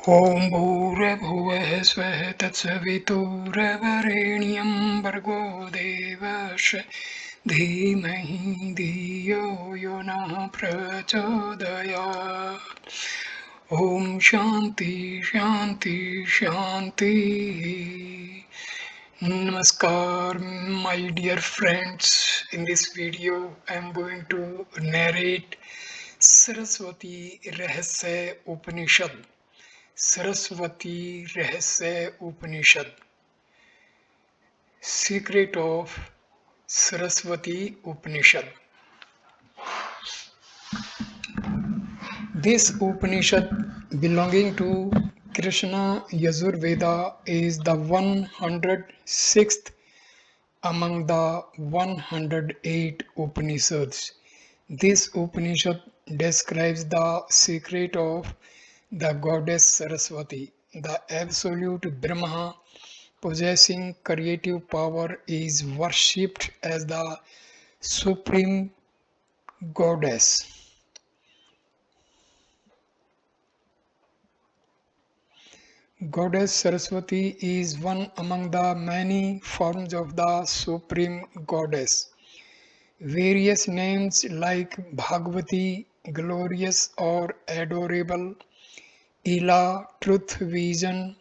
ॐ भूर्भुवः स्वः तत्सवितुर्वरेण्यं भर्गो देवस्य धीमहि धियो यो नः प्रचोदयात्। Om Shanti Shanti Shanti. Namaskar, my dear friends. In this video, I am going to narrate Sarasvati Rahasya Upanishad. Sarasvati Rahasya Upanishad. Secret of Sarasvati Upanishad. This Upanishad belonging to Krishna Yajurveda is the 106th among the 108 Upanishads. This Upanishad describes the secret of the goddess Sarasvati. The absolute Brahma possessing creative power is worshipped as the supreme goddess. Goddess Saraswati is one among the many forms of the Supreme Goddess. Various names like Bhagavati, glorious or adorable, Ila, truth vision,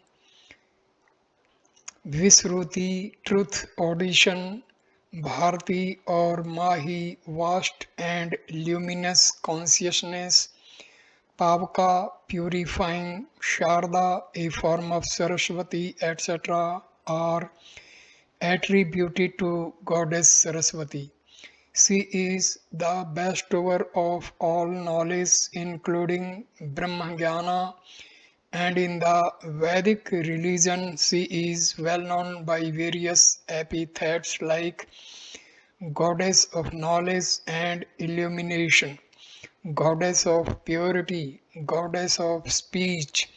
Visruti, truth audition, Bharti or Mahi, vast and luminous consciousness, Pavaka, purifying, Sharda, a form of Saraswati, etc., are attributed to Goddess Saraswati. She is the bestower of all knowledge, including Brahmajnana, and in the Vedic religion, she is well known by various epithets like Goddess of Knowledge and Illumination, Goddess of Purity, Goddess of Speech,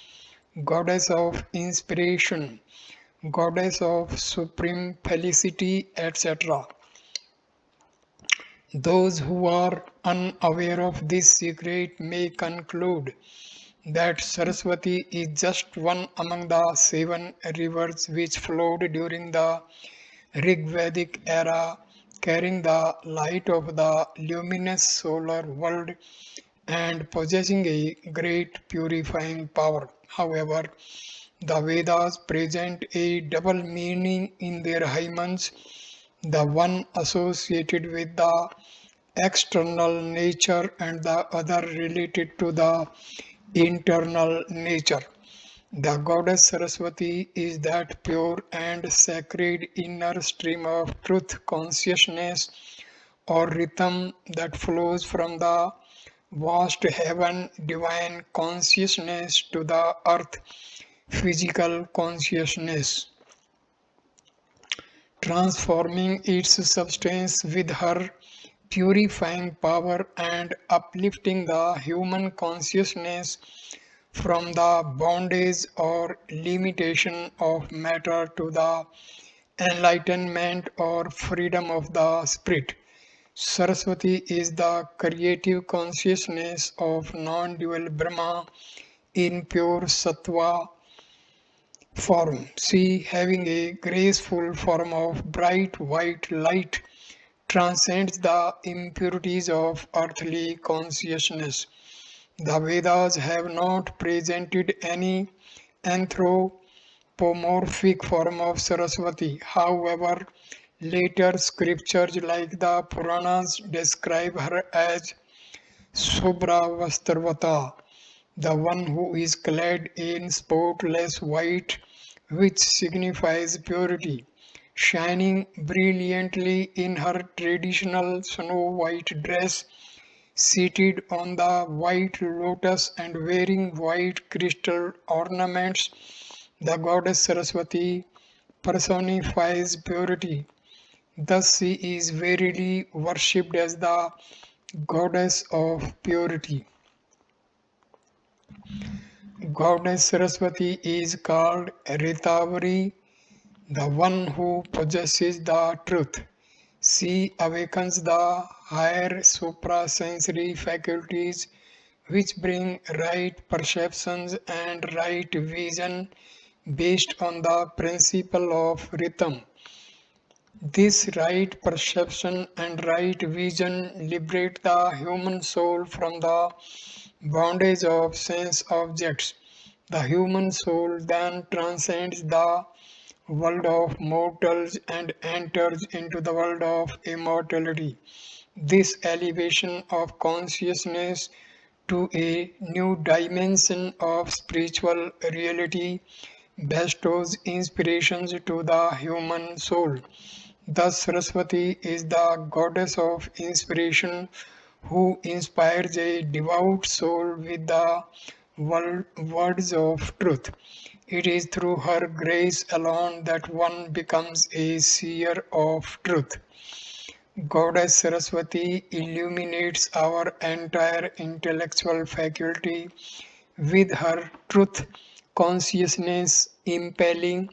Goddess of Inspiration, Goddess of Supreme Felicity, etc. Those who are unaware of this secret may conclude that Saraswati is just one among the 7 rivers which flowed during the Rigvedic era, carrying the light of the luminous solar world and possessing a great purifying power. However, the Vedas present a double meaning in their hymns, the one associated with the external nature and the other related to the internal nature. The goddess Saraswati is that pure and sacred inner stream of truth consciousness or rhythm that flows from the vast heaven divine consciousness to the earth physical consciousness, transforming its substance with her purifying power and uplifting the human consciousness from the bondage or limitation of matter to the enlightenment or freedom of the spirit. Saraswati is the creative consciousness of non-dual Brahma in pure sattva form. She, having a graceful form of bright white light, transcends the impurities of earthly consciousness. The Vedas have not presented any anthropomorphic form of Saraswati. However, later scriptures like the Puranas describe her as Subhravastravata, the one who is clad in spotless white, which signifies purity, shining brilliantly in her traditional snow white dress, seated on the white lotus and wearing white crystal ornaments. The goddess Saraswati personifies purity. Thus, she is verily worshipped as the goddess of purity. Goddess Saraswati is called Ritavari, the one who possesses the truth. She awakens the higher suprasensory faculties which bring right perceptions and right vision based on the principle of rhythm. This right perception and right vision liberate the human soul from the bondage of sense objects. The human soul then transcends the world of mortals and enters into the world of immortality. This elevation of consciousness to a new dimension of spiritual reality bestows inspirations to the human soul. Thus, Saraswati is the goddess of inspiration who inspires a devout soul with the words of truth. It is through her grace alone that one becomes a seer of truth. Goddess Saraswati illuminates our entire intellectual faculty with her truth consciousness, impelling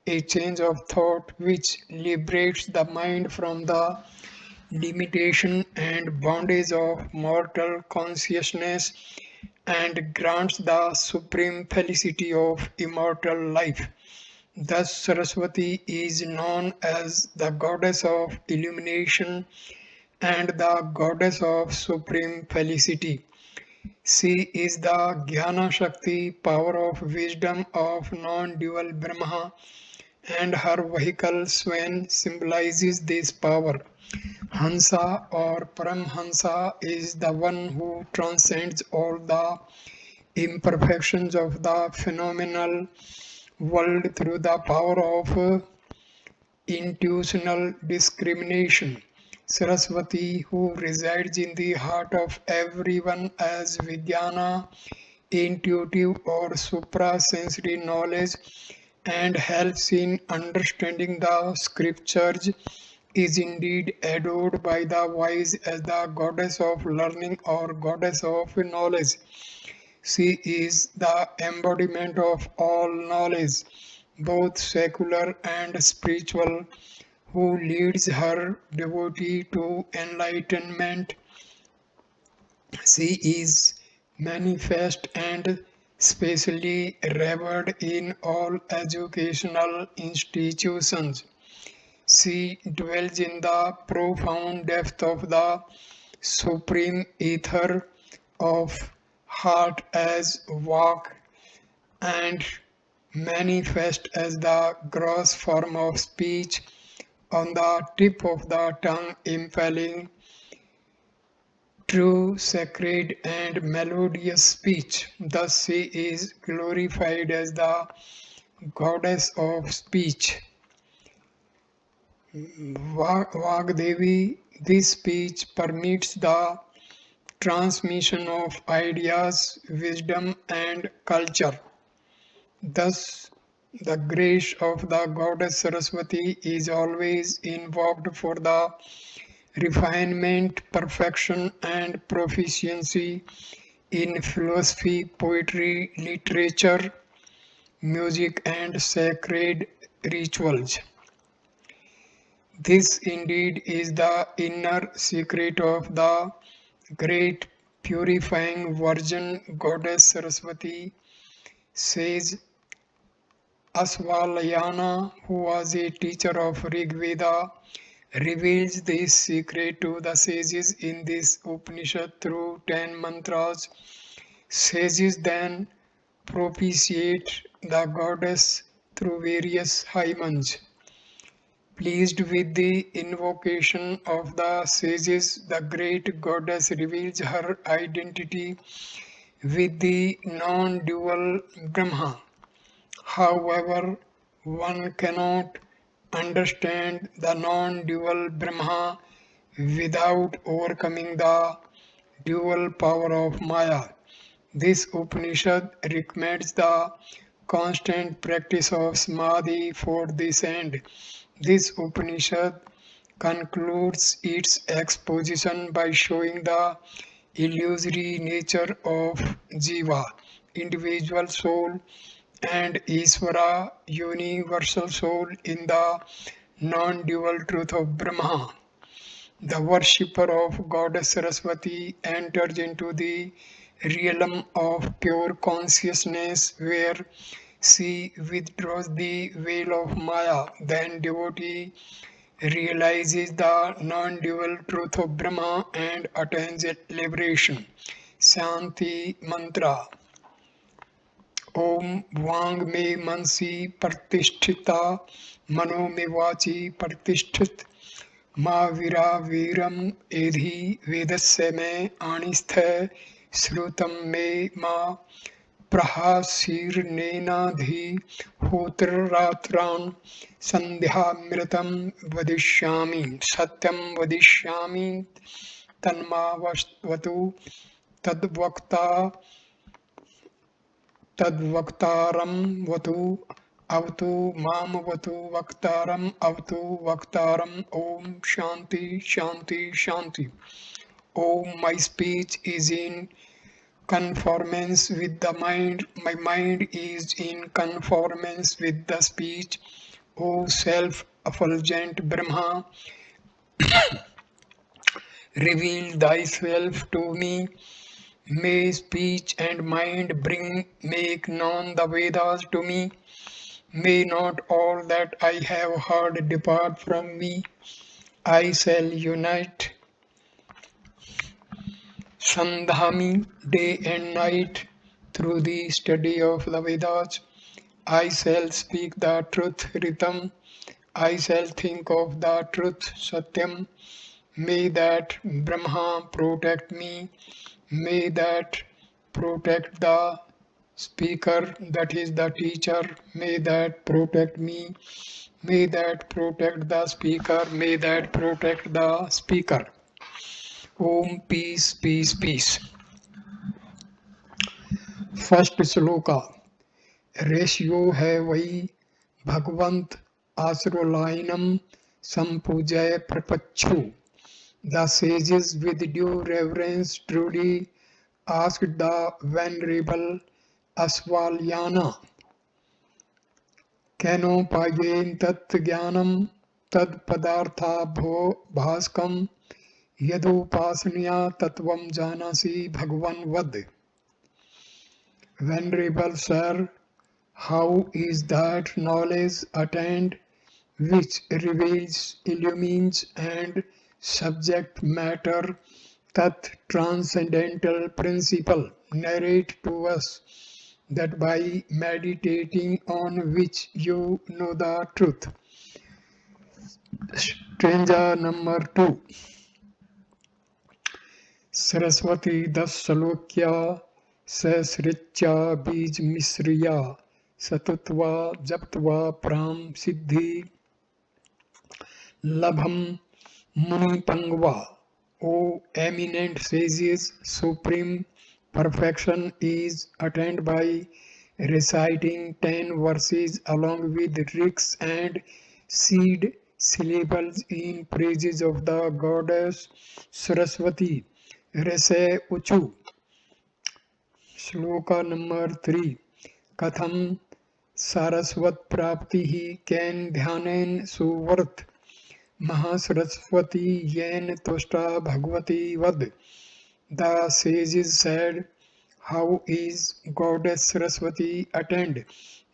a change of thought which liberates the mind from the limitation and bondage of mortal consciousness and grants the supreme felicity of immortal life. Thus, Saraswati is known as the goddess of illumination and the goddess of supreme felicity. She is the Jnana Shakti, power of wisdom of non dual Brahma, and her vehicle swan symbolizes this power. Hansa or Paramhansa is the one who transcends all the imperfections of the phenomenal world through the power of intuitional discrimination. Saraswati, who resides in the heart of everyone as Vijnana, intuitive or supra-sensory knowledge, and helps in understanding the scriptures, is indeed adored by the wise as the goddess of learning or goddess of knowledge. She is the embodiment of all knowledge, both secular and spiritual, who leads her devotee to enlightenment. She is manifest and specially revered in all educational institutions. She dwells in the profound depth of the supreme ether of heart as walk and manifest as the gross form of speech on the tip of the tongue, impelling true, sacred, and melodious speech. Thus, she is glorified as the goddess of speech. Vagdevi, this speech permits the transmission of ideas, wisdom, and culture. Thus, the grace of the goddess Saraswati is always invoked for the refinement, perfection, and proficiency in philosophy, poetry, literature, music, and sacred rituals. This indeed is the inner secret of the great purifying virgin goddess Saraswati, says Asvalayana, who was a teacher of Rig Veda, reveals this secret to the sages in this Upanishad through 10 mantras. Sages then propitiate the goddess through various hymns. Pleased with the invocation of the sages, the great goddess reveals her identity with the non-dual Brahma. However, one cannot understand the non-dual Brahma without overcoming the dual power of Maya. This Upanishad recommends the constant practice of Samadhi for this end. This Upanishad concludes its exposition by showing the illusory nature of Jiva, individual soul, and Isvara, universal soul, in the non-dual truth of Brahma. The worshipper of Goddess Saraswati enters into the realm of pure consciousness where she withdraws the veil of Maya. Then devotee realizes the non-dual truth of Brahma and attains liberation. Shanti Mantra. ओम वांग में मनसी प्रतिष्ठिता मनो में वाची प्रतिष्ठित माँ वीरा वीरम एधि वेदस्य में आणिस्थ श्रुतम में माँ प्रहासीर्नेनाधि होत्ररात्रान् संध्यामृतं वदिष्यामि सत्यं वदिष्यामि तन्मावतु तद्वक्ता तद्वक्तारं वतु अवतु माम वतु वक्तारम अवतु वक्तारम ओम शांति शांति Shanti Om my speech is in conformance with the mind, my mind is in conformance with the speech. O self-effulgent Brahma, reveal thyself to me. May speech and mind make known the Vedas to me. May not all that I have heard depart from me. I shall unite Sandhami day and night through the study of the Vedas. I shall speak the truth Ritam. I shall think of the truth Satyam. May that Brahma protect me. May that protect the speaker, that is the teacher. May that protect me. May that protect the speaker. May that protect the speaker. Om peace, peace, peace. First shloka ratio है वही भगवंत आश्रलायनम संपूजय प्रपच्छु. The sages with due reverence truly asked the venerable Asvalyana, Kanopayen tat jnanam tad padartha bhaskam yadupasanya tatvam janasi bhagwan vad. Venerable Sir, how is that knowledge attained which reveals, illumines and subject matter, that transcendental principle? Narrate to us that by meditating on which you know the truth. Stranger number 2. Sarasvati das salokya sasritya bij misriya satutva japtva pram siddhi labham Muni Pangva. O eminent sages, supreme perfection is attained by reciting 10 verses along with rigs and seed syllables in praises of the goddess Sarasvati. Rese Uchu. Shloka number 3. Katham Sarasvat Prapti Ken Dhyanen Suvarth Mahasaraswati yen tosta bhagavati vad. The sages said, how is goddess Saraswati attained?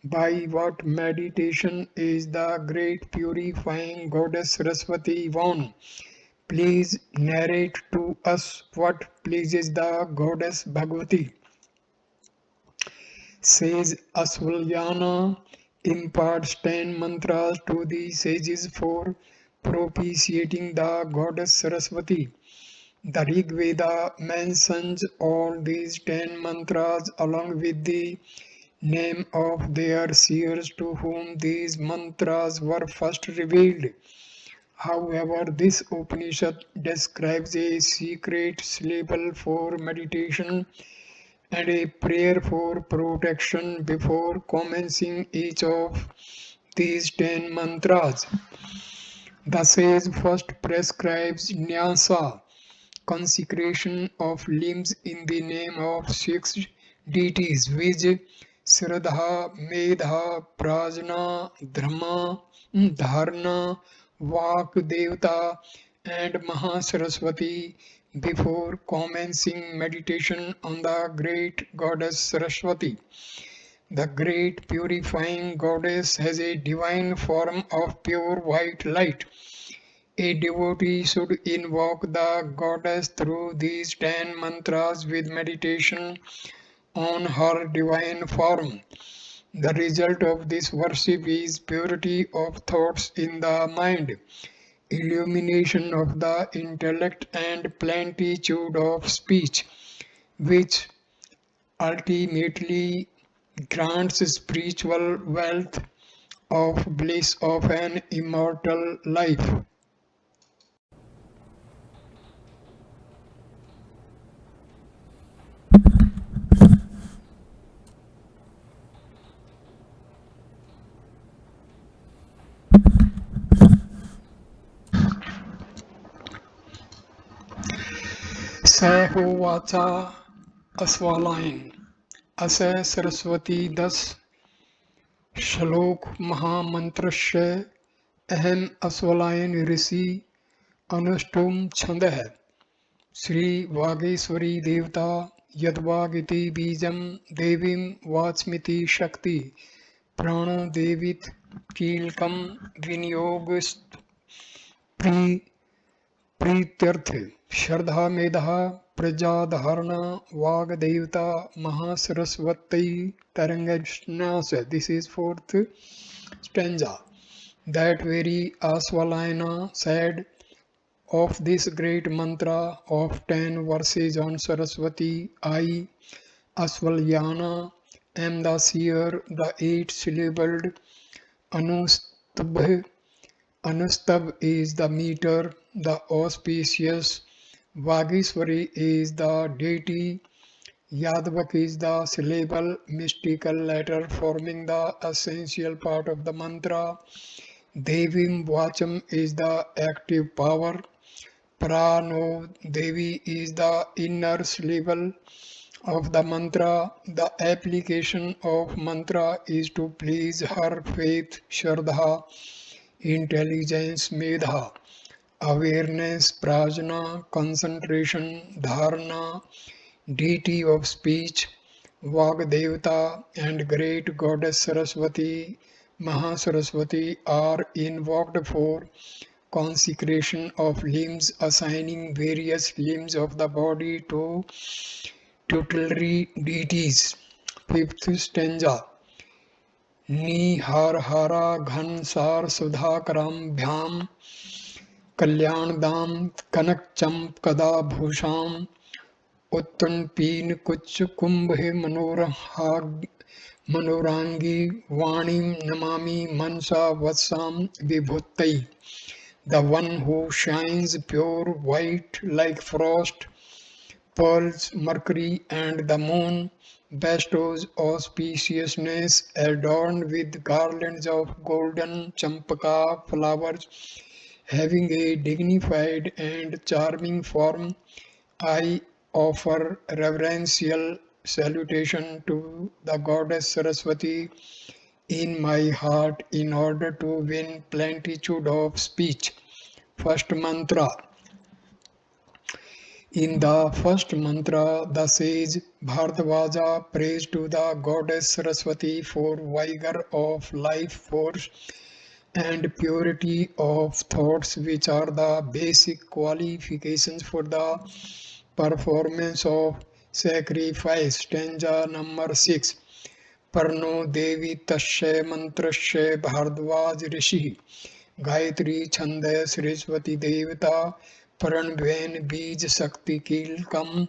By what meditation is the great purifying goddess Saraswati won? Please narrate to us what pleases the goddess Bhagavati. Says Asvalyana imparts 10 mantras to the sages for propitiating the goddess Saraswati. The Rig Veda mentions all these 10 mantras along with the name of their seers to whom these mantras were first revealed. However, this Upanishad describes a secret syllable for meditation and a prayer for protection before commencing each of these 10 mantras. The sage first prescribes nyasa, consecration of limbs in the name of 6 deities, which Shraddha, Medha, Prajna, Dharma, Dharna, Vak Devata and Mahasaraswati, before commencing meditation on the great goddess Sarasvati. The great purifying goddess has a divine form of pure white light. A devotee should invoke the goddess through these 10 mantras with meditation on her divine form. The result of this worship is purity of thoughts in the mind, illumination of the intellect, and plenitude of speech, which ultimately grants spiritual wealth of bliss of an immortal life. सहोवाचा अस्वालायन अस सरस्वती 10 श्लोक महामंत्रस्य अहम अस्वलायन ऋषि अनुष्टुम छंद है श्री वागेश्वरी देवता यद्वागिति बीजम देवीं वाचमिति शक्ति प्राण देवित कीलकम विनियोग प्रीत्यर्थ श्रद्धा मेधा प्रजाधारणा वाग्देवता Mahasaraswati तरंगन्यास. This is fourth stanza. That very Aswalayana said of this great mantra of 10 verses on Saraswati, I, Aswalyana, am the seer, the 8-syllabled Anustabh. Anustabh is the meter, the auspicious. Vagishwari is the deity. Yadvak is the syllable, mystical letter forming the essential part of the mantra. Devim Vacham is the active power. Prano Devi is the inner syllable of the mantra. The application of mantra is to please her faith, Shraddha, intelligence, Medha, awareness, prajna, concentration, dharana, deity of speech, Vagdevata, and great goddess Saraswati, Mahasaraswati are invoked for consecration of limbs, assigning various limbs of the body to tutelary deities. Fifth stanza. Niharhara घन सार सुधाकराभ्याम कल्याणदाम कनक चंपकदा भूषाम उत्तुंगपीन कुच कुंभ मनोरांगी वाणी नमामि मनसा वत्साम विभूतै. The one who shines pure white like frost, pearls, mercury, and the moon, bestows auspiciousness adorned with garlands of golden champaka flowers, having a dignified and charming form. I offer reverential salutation to the goddess Saraswati in my heart in order to win plenitude of speech. First mantra. In the first mantra, the sage Bharadvaja prays to the goddess Saraswati for vigor of life force and purity of thoughts, which are the basic qualifications for the performance of sacrifice. Stanza number 6. Parno Devi Tasya Mantrasya Bharadvaj Rishi Gayatri Chanda Saraswati Devata Paranven Bij Sakti Kilkam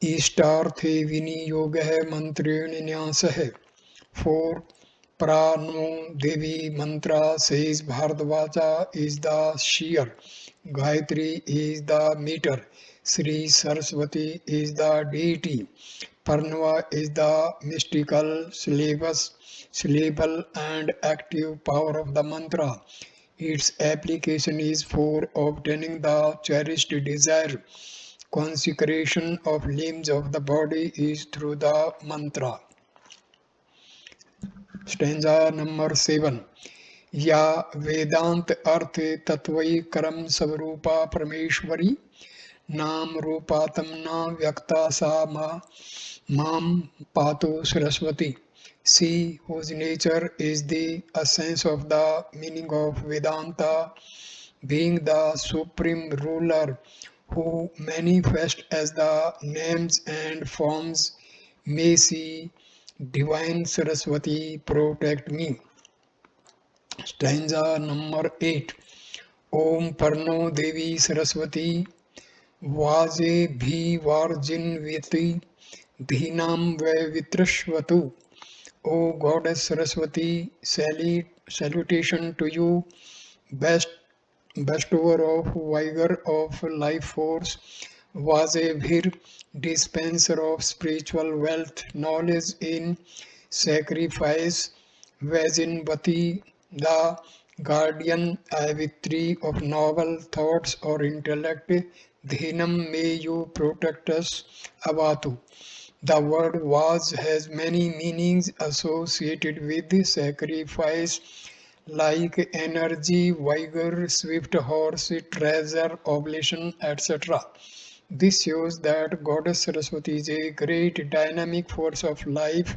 Ishtarthe Viniyog hai Mantrin Nyas hai. 4. Prano Devi Mantra says Bharadvaja is the seer, Gayatri is the meter, Sri Saraswati is the deity, Parnava is the mystical syllable and active power of the mantra. Its application is for obtaining the cherished desire. Consecration of limbs of the body is through the mantra. Stanza number 7. Ya Vedant Arth Tatvai Karam Savarupa Parameshwari Nam Rupatam Na Vyakta Sa Mam Patu Sarasvati. She whose nature is the essence of the meaning of Vedanta, being the supreme ruler who manifests as the names and forms, may she, Divine Saraswati, protect me. Stanza number 8. Om Parno Devi Saraswati Vaje Bhi Varjinvati Dhinam Vitrashvatu. O Goddess Saraswati, salutation to you, best bestower of vigor of life force, was a vir dispenser of spiritual wealth, knowledge in sacrifice, Vajinvati, the guardian Savitri of noble thoughts or intellect, Dhinam, may you protect us, Avatu. The word was has many meanings associated with sacrifice like energy, vigor, swift horse, treasure, oblation, etc. This shows that Goddess Saraswati is a great dynamic force of life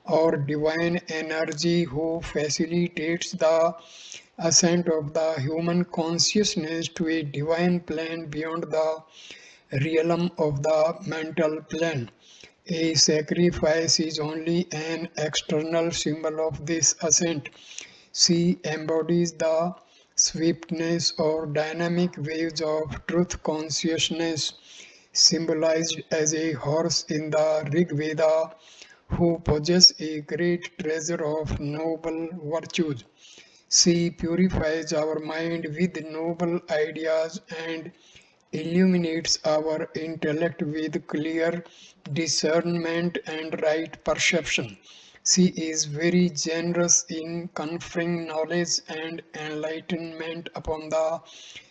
or divine energy who facilitates the ascent of the human consciousness to a divine plane beyond the realm of the mental plane. A sacrifice is only an external symbol of this ascent. She embodies the swiftness or dynamic waves of truth consciousness, symbolized as a horse in the Rig Veda, who possesses a great treasure of noble virtues. She purifies our mind with noble ideas and illuminates our intellect with clear discernment and right perception. She is very generous in conferring knowledge and enlightenment upon the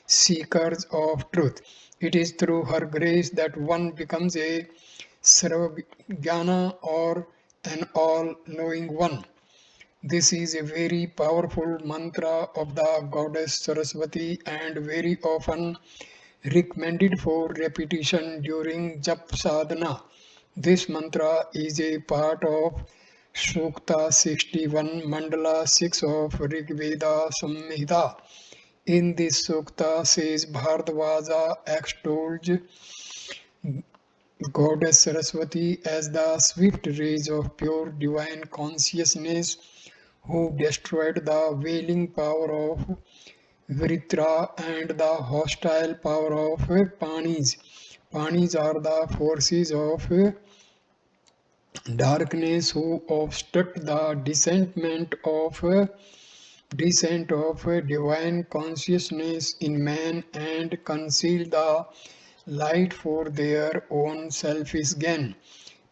seekers of truth. It is through her grace that one becomes a Sarvajnana or an all knowing one. This is a very powerful mantra of the goddess Saraswati and very often recommended for repetition during Jap Sadhana. This mantra is a part of Sukta 61 Mandala 6 of Rig Veda Samhita. In this Sukta says Bharadvaja extols Goddess Saraswati as the swift rays of pure divine consciousness who destroyed the wailing power of Vritra and the hostile power of Panis. Panis are the forces of darkness who obstruct the descent of divine consciousness in man and conceal the light for their own selfish gain.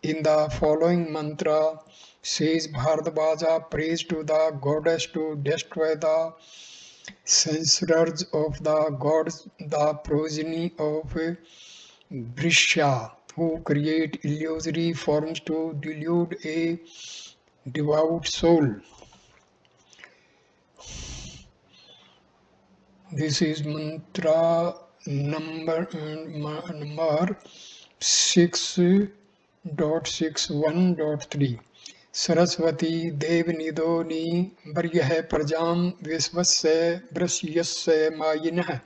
In the following mantra, says Bharadvaja prays to the goddess to destroy the censorers of the gods, the progeny of Brisha, who create illusory forms to delude a devout soul. This is mantra number 6.61.3. Saraswati Devnidoni Baryahe Prajam Visvasya Brashyasya Mayinah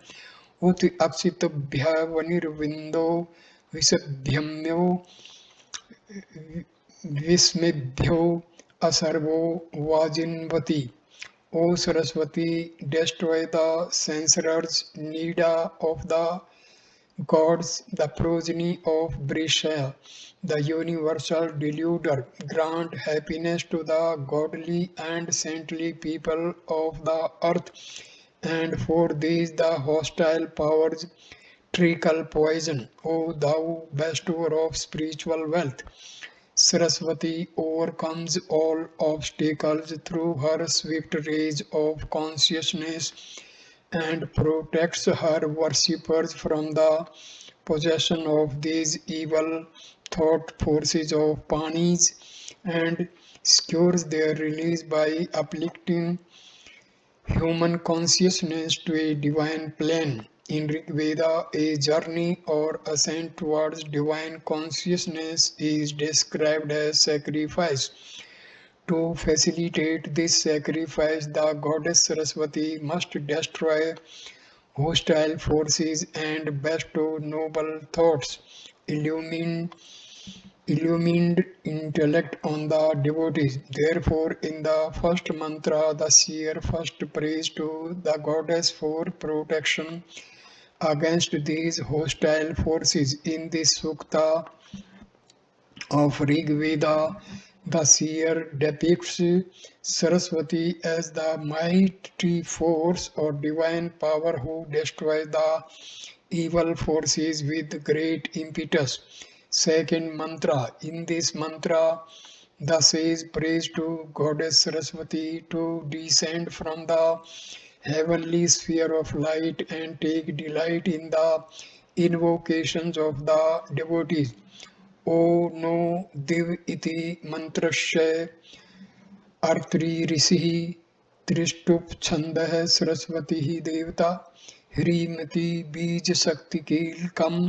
Uti Apsitabhya Vanirvindo Visabhyamyo Vismebhyo Asarvo Vajinvati. O Saraswati, destroy the censorers, Nida of the gods, the progeny of Brisha, the universal deluder. Grant happiness to the godly and saintly people of the earth, and for these the hostile powers trickle poison. O thou bestower of spiritual wealth, Saraswati overcomes all obstacles through her swift rays of consciousness and protects her worshippers from the possession of these evil thought forces of Panis and secures their release by uplifting human consciousness to a divine plane. In Rig Veda, a journey or ascent towards divine consciousness is described as sacrifice. To facilitate this sacrifice, the goddess Saraswati must destroy hostile forces and bestow noble thoughts, illumined, illumined intellect on the devotees. Therefore, in the first mantra, the seer first prays to the goddess for protection against these hostile forces. In this sukta of Rig Veda, the seer depicts Saraswati as the mighty force or divine power who destroys the evil forces with great impetus. Second mantra. In this mantra, the sage prays to Goddess Saraswati to descend from the heavenly sphere of light and take delight in the invocations of the devotees. O no div iti mantrasya अर्त्री ऋषिः त्रिष्टुप छन्दः सरस्वती देवता ह्रीमती बीजशक्तिकीलकम्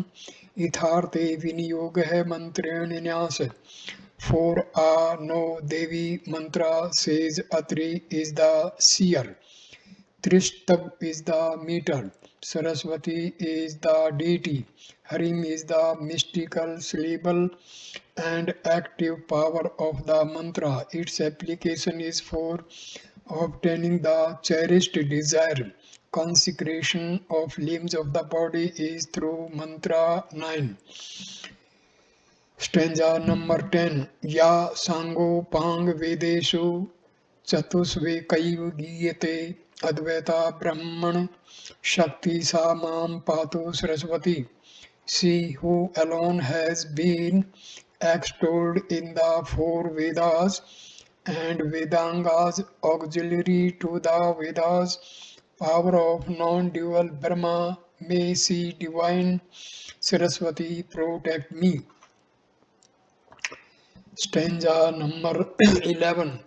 यथार्थे विनियोगः मंत्रेण न्यास. For a no Devi mantra says Atri is the seer, Trishtab is the meter, Saraswati is the deity, Harim is the mystical syllable and active power of the mantra. Its application is for obtaining the cherished desire. Consecration of limbs of the body is through mantra 9. Stanza number 10. Ya sango pang vedeshu chatusvekaiv giyate advaita brahman shakti sa mam patu saraswati. She who alone has been extolled in the four Vedas and Vedangas auxiliary to the Vedas, power of non-dual Brahma, may she divine Saraswati protect me. Stanza number 11.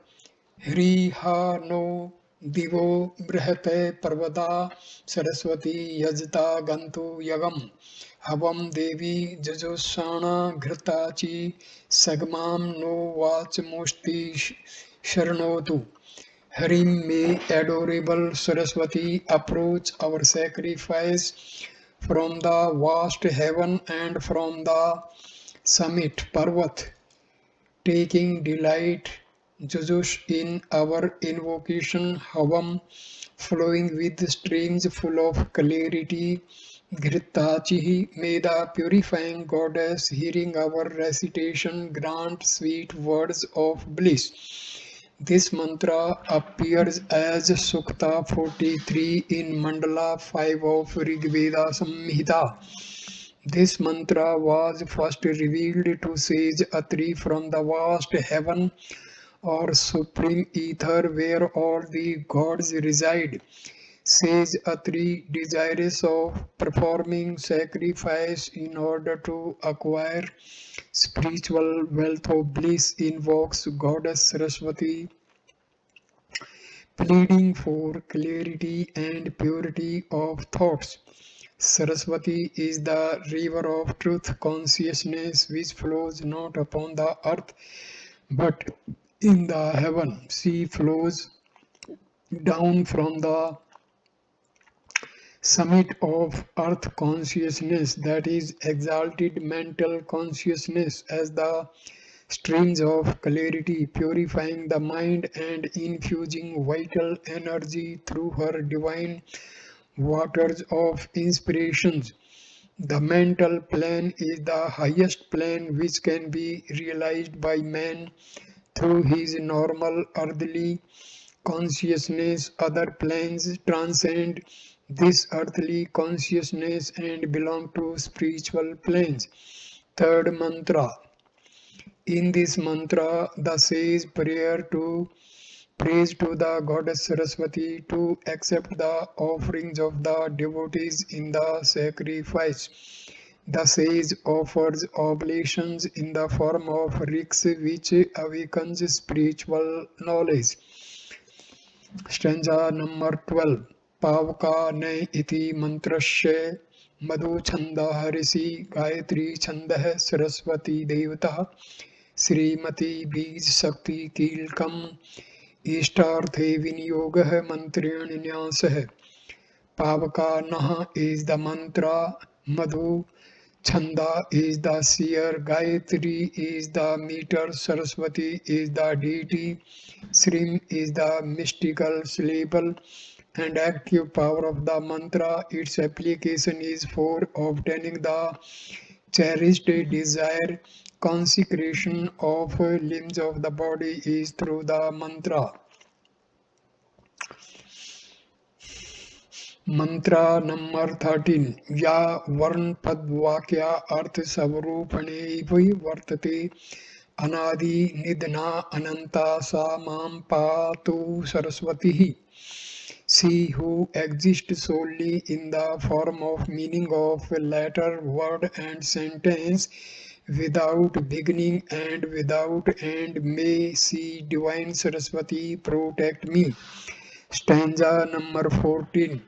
Hriha no divo brihate parvada Saraswati yajta gantu yagam Havam devi jajosana घृताची sagmam no vachamushti sharnotu. Harim, may adorable Saraswati approach our sacrifice from the vast heaven and from the summit Parvat, taking delight Jajush in our invocation Havam, flowing with streams full of clarity. Ghritachihi, may the purifying goddess hearing our recitation grant sweet words of bliss. This mantra appears as Sukta 43 in Mandala 5 of Rigveda Samhita. This mantra was first revealed to sage Atri from the vast heaven or supreme ether where all the gods reside. Sage Atri, desirous of performing sacrifice in order to acquire spiritual wealth of bliss, invokes Goddess Saraswati, pleading for clarity and purity of thoughts. Saraswati is the river of truth consciousness which flows not upon the earth but in the heaven. She flows down from the summit of earth consciousness, that is exalted mental consciousness, as the streams of clarity, purifying the mind and infusing vital energy through her divine waters of inspirations. The mental plane is the highest plane which can be realized by man through his normal earthly consciousness. Other planes transcend this earthly consciousness and belong to spiritual planes. Third mantra. In this mantra, the sage prays to the goddess Saraswati to accept the offerings of the devotees in the sacrifice. The sage offers oblations in the form of riks which awakens spiritual knowledge. Stanza number 12. पावका नय इति मंत्रस्य मधु छंदः ऋषि गायत्री छंदः सरस्वती देवता श्रीमती बीज शक्ति कीलकम इष्टार्थे विनियोगः मंत्रेण न्यासः पावका नः is the mantra, madhu chanda is the seer, gayatri is the meter, saraswati is the deity, Srim is the mystical syllable and active power of the mantra. Its application is for obtaining the cherished desire. Consecration of limbs of the body is through the mantra. Mantra number 13. या वर्ण पद वाक्या अर्थ स्वरूपणे वर्तते अनादि निधना अनंता सा माम पातु Saraswati. She who exists solely in the form of meaning of letter, word and sentence without beginning and without end, may she divine Saraswati protect me. Stanza number 14.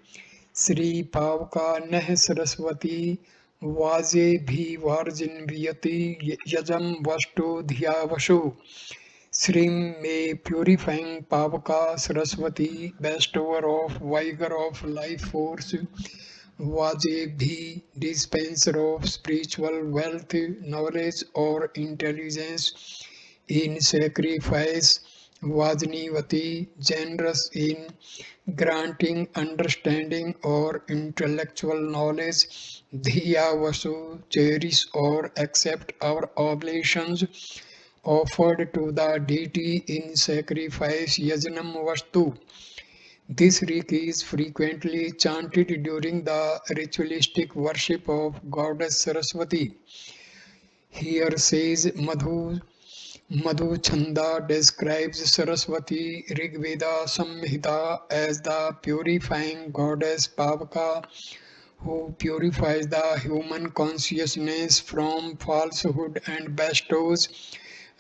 Shri पावका नह सरस्वती वाजे भी वार्जिन्वियति यजम वष्टो धियावशो. श्रीम में प्यूरिफाइंग पावका Saraswati bestower of vigor of life force, वाजे भी dispenser of spiritual wealth, knowledge or intelligence in sacrifice, Vajnivati generous in granting understanding or intellectual knowledge, Dhiya Vasu cherish or accept our oblations offered to the deity in sacrifice, Yajnam Vastu. This rik is frequently chanted during the ritualistic worship of goddess Saraswati. Here says Madhu Chanda describes Saraswati Rigveda Samhita as the purifying goddess Pavaka who purifies the human consciousness from falsehood and bestows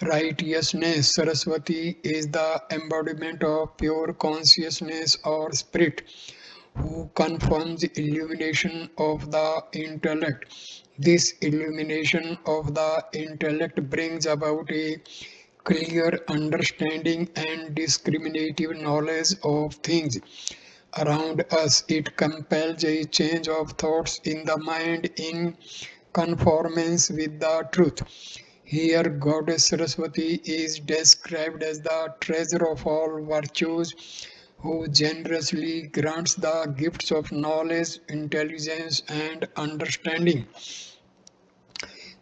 righteousness. Saraswati is the embodiment of pure consciousness or spirit who confirms illumination of the intellect. This illumination of the intellect brings about a clear understanding and discriminative knowledge of things around us. It compels a change of thoughts in the mind in conformance with the truth. Here, Goddess Saraswati is described as the treasure of all virtues who generously grants the gifts of knowledge, intelligence, and understanding.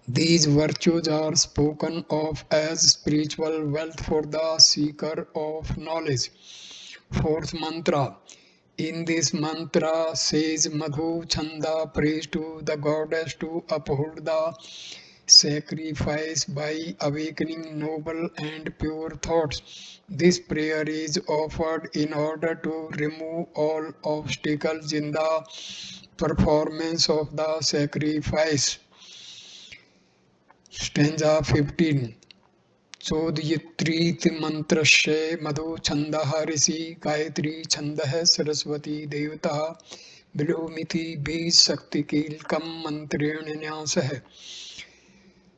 These virtues are spoken of as spiritual wealth for the seeker of knowledge. Fourth mantra. In this mantra says Madhu Chanda prays to the goddess to uphold the sacrifice by awakening noble and pure thoughts. This prayer is offered in order to remove all obstacles in the performance of the sacrifice. Stanza 15. चोदयित्रीति मंत्रस्य मधु छंदः ऋषि गायत्री छंदः सरस्वती देवता विलोमिति बीज शक्ति कीलकम मंत्रेण न्यासः.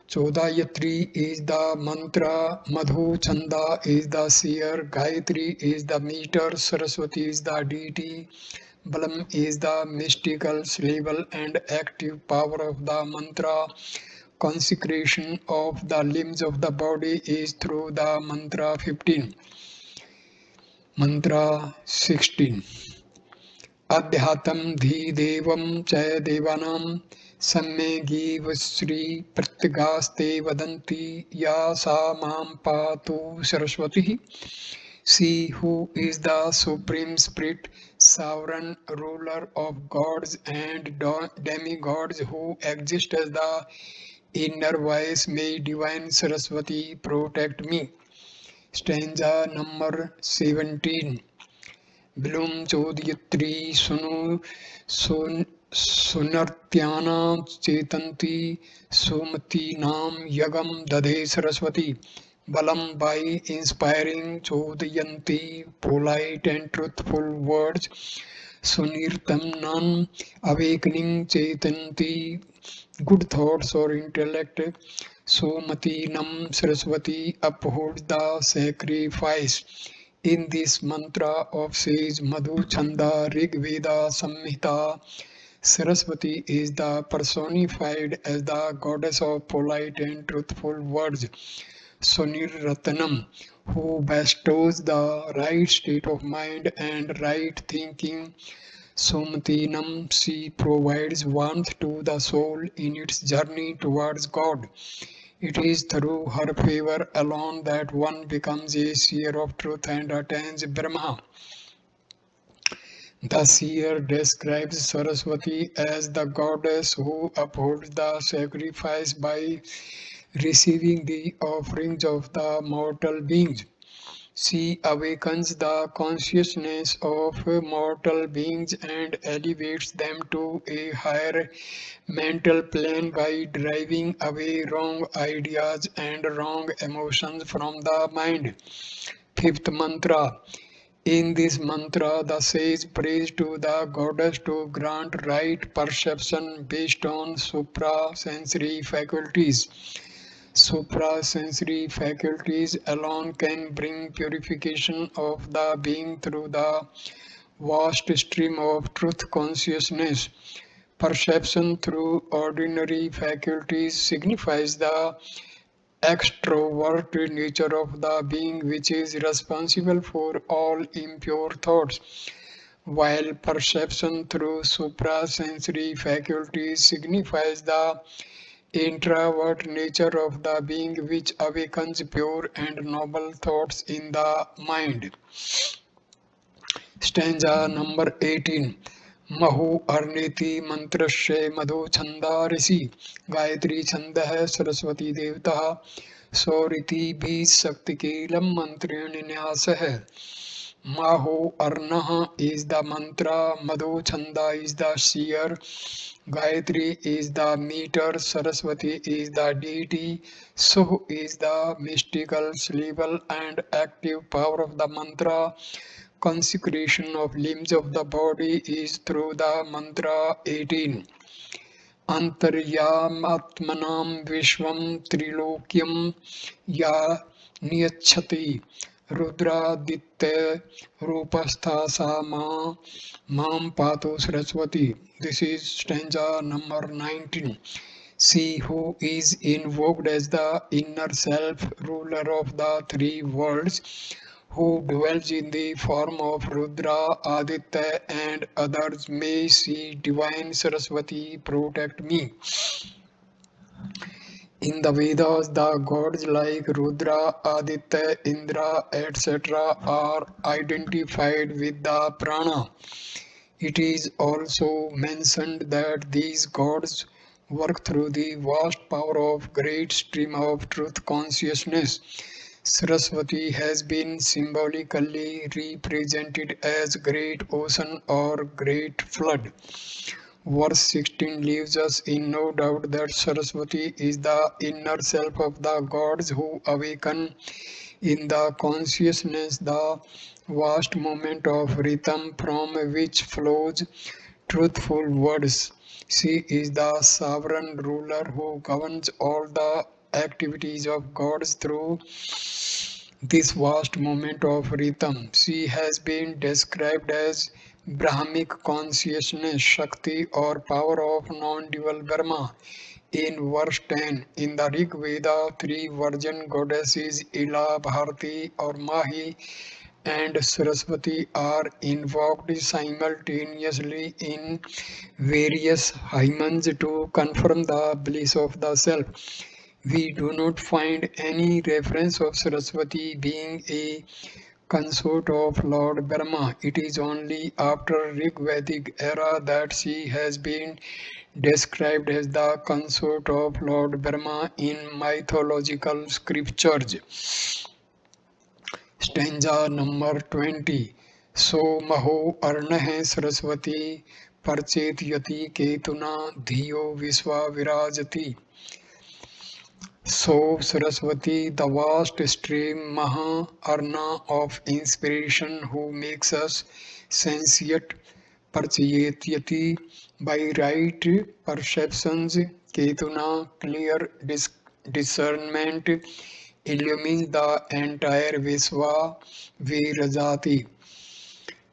Chodayatri is the mantra, Madhu Chanda is the seer, Gayatri is the meter, Saraswati is the deity, Balam is the mystical syllable and active power of the mantra. Consecration of the limbs of the body is through the mantra 15. Mantra 16. Adhyatam dhi devam chaya devanam Samme Giv Sri Pratgaste Vadanti Ya Sa Mam Patu Saraswati. She who is the Supreme Spirit, sovereign ruler of gods and demigods who exist as the inner voice, may divine Saraswati protect me. Stanza number 17. Bilum Chodayatri Sunu Sunartyana Chetanti Sumati Nam Yagam Dade Saraswati. Balam by inspiring Chodayanti polite and truthful words, Sunirtam non awakening chetanti good thoughts or intellect. Somati nam Saraswati upholds the sacrifice. In this mantra of sage Madhu Chanda Rig Veda Samhita, Saraswati is the personified as the goddess of polite and truthful words. Suniratanam, who bestows the right state of mind and right thinking. Sumatinam, she provides warmth to the soul in its journey towards God. It is through her favor alone that one becomes a seer of truth and attains Brahma. The seer describes Saraswati as the goddess who upholds the sacrifice by receiving the offerings of the mortal beings. She awakens the consciousness of mortal beings and elevates them to a higher mental plane by driving away wrong ideas and wrong emotions from the mind. Fifth mantra. In this mantra, the sage prays to the goddess to grant right perception based on suprasensory faculties. Suprasensory faculties alone can bring purification of the being through the vast stream of truth consciousness. Perception through ordinary faculties signifies the extrovert nature of the being which is responsible for all impure thoughts, while perception through suprasensory faculties signifies the introvert nature of the being which awakens pure and noble thoughts in the mind. Stanza number 18. महु अर्णेति मंत्रस्य मधु छंदा ऋषि गायत्री छंद है सरस्वती देवता सौरिति बीज शक्ति कीलम मंत्रेण न्यास है. Maho Arnaha is the mantra, Madhu Chanda is the seer, Gayatri is the meter, Saraswati is the deity, Suh is the mystical, cerebral and active power of the mantra. Consecration of limbs of the body is through the mantra 18. Antaryamatmanam Vishwam Trilokyam Ya Niyachati Rudraditya Rupastha Sama Mam Pato Saraswati. This is stanza number 19. She who is invoked as the inner self, ruler of the three worlds, who dwells in the form of Rudra, Aditya and others, may she divine Saraswati protect me. In the Vedas, the gods like Rudra, Aditya, Indra, etc. are identified with the prana. It is also mentioned that these gods work through the vast power of great stream of truth consciousness. Saraswati has been symbolically represented as great ocean or great flood. Verse 16 leaves us in no doubt that Saraswati is the inner self of the gods who awaken in the consciousness the vast moment of rhythm from which flows truthful words. She is the sovereign ruler who governs all the activities of gods through this vast moment of rhythm. She has been described as Brahmic consciousness, Shakti or power of non-dual Brahma. In verse 10, in the Rig Veda, three virgin goddesses Ila, Bharati or Mahi and Saraswati are invoked simultaneously in various hymns to confirm the bliss of the self. We do not find any reference of Saraswati being a consort of Lord Brahma. It is only after Rig Vedic era that she has been described as the consort of Lord Brahma in mythological scriptures. Stanza number 20. So Maho Arnah Saraswati Parchet Yati Ketuna Dhiyo Viswa Virajati. So Saraswati, the vast stream Maha Arna of inspiration who makes us sentient, perceivati by right perceptions. Ketuna, clear discernment illumines the entire Visva Virajati.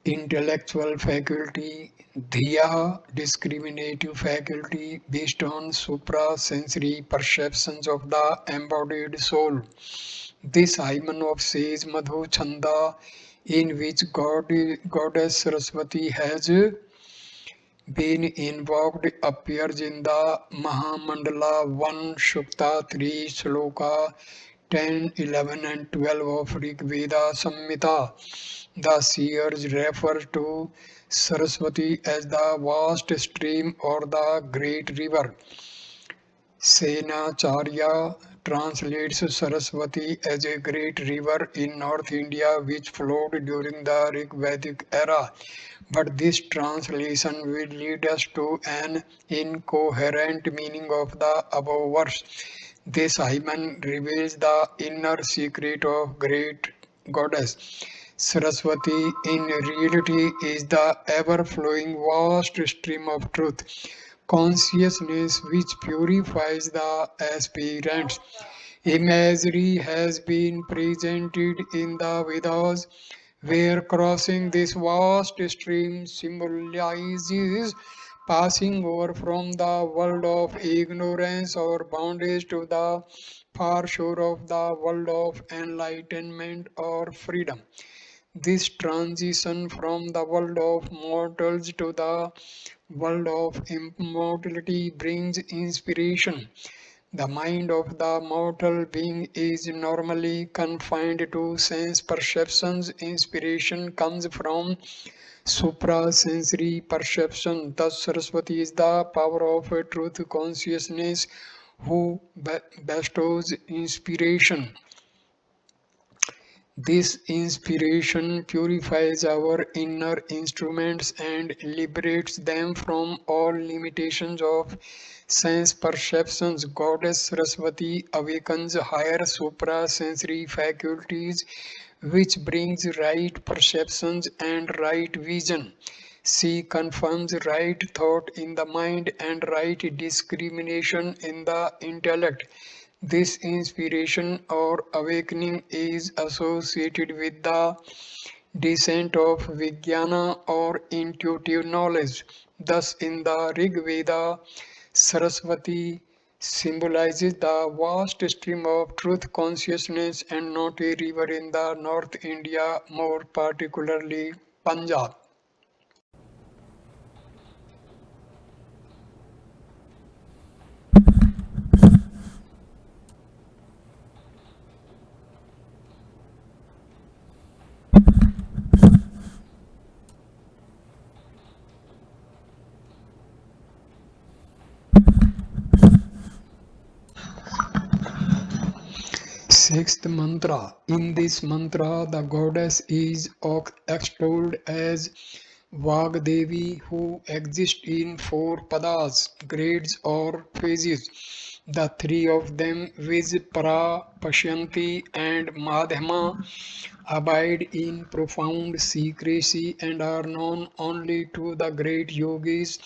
Intellectual faculty, Dhiya, discriminative faculty based on supra-sensory perceptions of the embodied soul. This hymen of sage Madhu Chanda, in which Goddess Saraswati has been invoked, appears in the Mahamandala 1 Shukta 3 Shloka 10, 11 and 12 of Rig Veda Samhita. The seers refer to Saraswati as the vast stream or the great river. Senacharya translates Saraswati as a great river in North India which flowed during the Rig Vedic era. But this translation will lead us to an incoherent meaning of the above verse. This hymen reveals the inner secret of great goddess. Saraswati in reality is the ever-flowing vast stream of truth, consciousness which purifies the aspirants. Imagery has been presented in the Vedas where crossing this vast stream symbolizes passing over from the world of ignorance or bondage to the far shore of the world of enlightenment or freedom. This transition from the world of mortals to the world of immortality brings inspiration. The mind of the mortal being is normally confined to sense perceptions. Inspiration comes from suprasensory perception. Thus, Saraswati is the power of truth consciousness who bestows inspiration. This inspiration purifies our inner instruments and liberates them from all limitations of sense perceptions. Goddess Saraswati awakens higher suprasensory faculties, which brings right perceptions and right vision. She confirms right thought in the mind and right discrimination in the intellect. This inspiration or awakening is associated with the descent of Vijnana or intuitive knowledge. Thus, in the Rig Veda, Saraswati symbolizes the vast stream of truth consciousness and not a river in the North India, more particularly Punjab. Sixth mantra. In this mantra, the goddess is extolled as Vagdevi, who exists in four padas, grades or phases. The three of them, Viz, Para, Pashyanti, and Madhyama, abide in profound secrecy and are known only to the great yogis,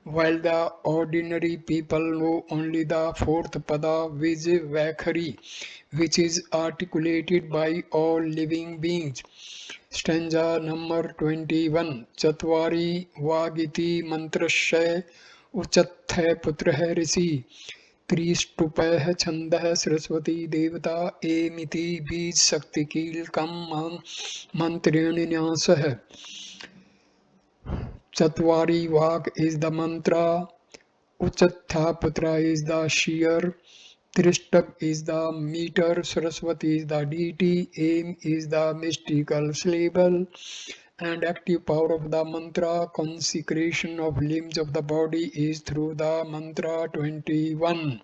while the ordinary people know only the fourth pada, Viz, Vakhari, which is articulated by all living beings. Stanza number 21. Chatvari Vagiti Mantrashay Uchathay Putrah Rishi त्रिस्तुपः छन्दः सरस्वती देवता एमिति बीज शक्ति कीलकम मंत्रेण न्यासः. Chatvari Vak is the mantra, Uchatha Putra is the shear, Trishtak is the meter, Saraswati is the deity, Aim is the mystical syllable, and active power of the mantra, consecration of limbs of the body is through the mantra 21.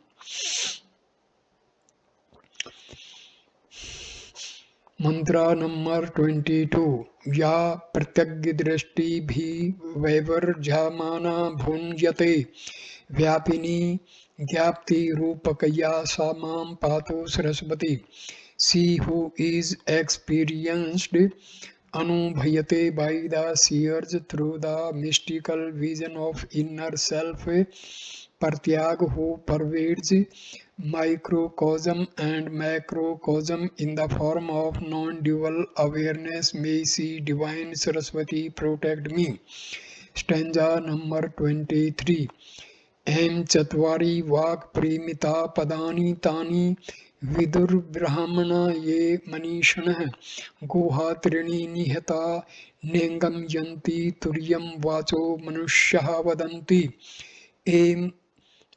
Mantra number 22. या प्रत्यग्र दृष्टि भी वैवर्झमाना भुंजते व्यापिनी ज्ञाप्ति रूपकया सा पातो Saraswati. She who is experienced anubhayate by the seers through the mystical vision of inner self, Pratyag who pervades microcosm and macrocosm in the form of non-dual awareness. May see Divine Saraswati protect me. Stanza number 23. Em Chatwari Vak Premita Padani Tani Vidur Brahmana Ye Manishanah Guha Trini Nihata Nengam Yanti Turyam Vacho Manushyaha Vadanti. Em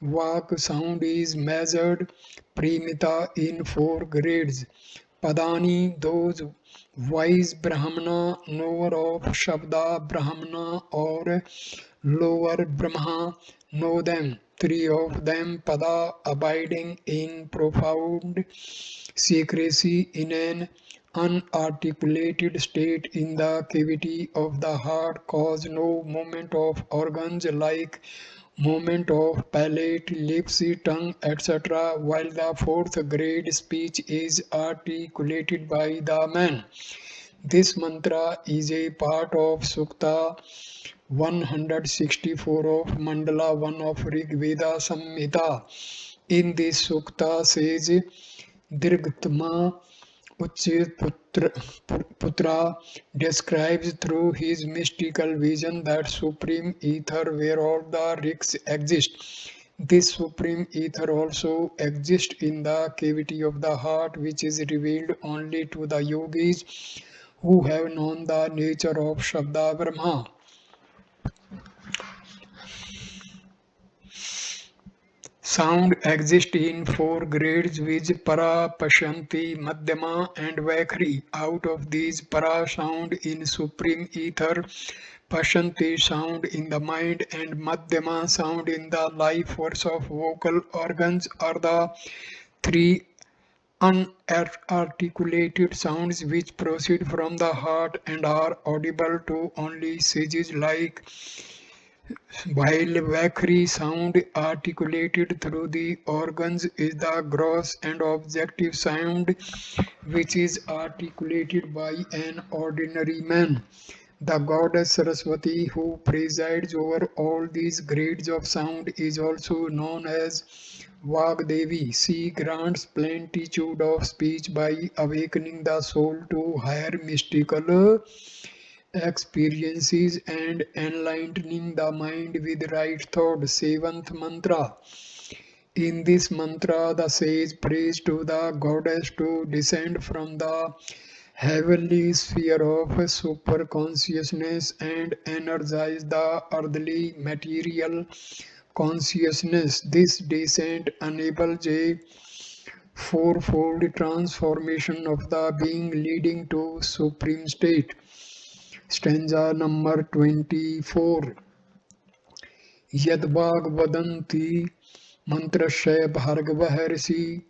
Vak sound is measured premita in four grades. Padani, those wise Brahmana, knower of Shabda Brahmana or lower Brahma, know them. Three of them, Pada, abiding in profound secrecy in an unarticulated state in the cavity of the heart, cause no movement of organs like movement of palate, lips, tongue, etc., while the fourth grade speech is articulated by the man. This mantra is a part of Sukta 164 of Mandala 1 of Rig Veda Samhita. In this Sukta says, Dirgtma Uchit Putra describes through his mystical vision that supreme ether where all the rigs exist. This supreme ether also exists in the cavity of the heart, which is revealed only to the yogis who have known the nature of Shabda Brahma. Sound exists in four grades which para, pashanti, madhyama and vakhri. Out of these, para sound in supreme ether, pashanti sound in the mind and madhyama sound in the life force of vocal organs are the three unarticulated sounds which proceed from the heart and are audible to only sages like, while Vakhri sound articulated through the organs is the gross and objective sound which is articulated by an ordinary man. The goddess Sarasvati, who presides over all these grades of sound, is also known as Vagdevi. She grants plenitude of speech by awakening the soul to higher mystical experiences and enlightening the mind with right thought. Seventh mantra. In this mantra, the sage prays to the goddess to descend from the heavenly sphere of super consciousness and energize the earthly material consciousness. This descent enables a fourfold transformation of the being leading to supreme state. Stanza number 24. Yadbhag vadanti mantrashya bhargavah rishi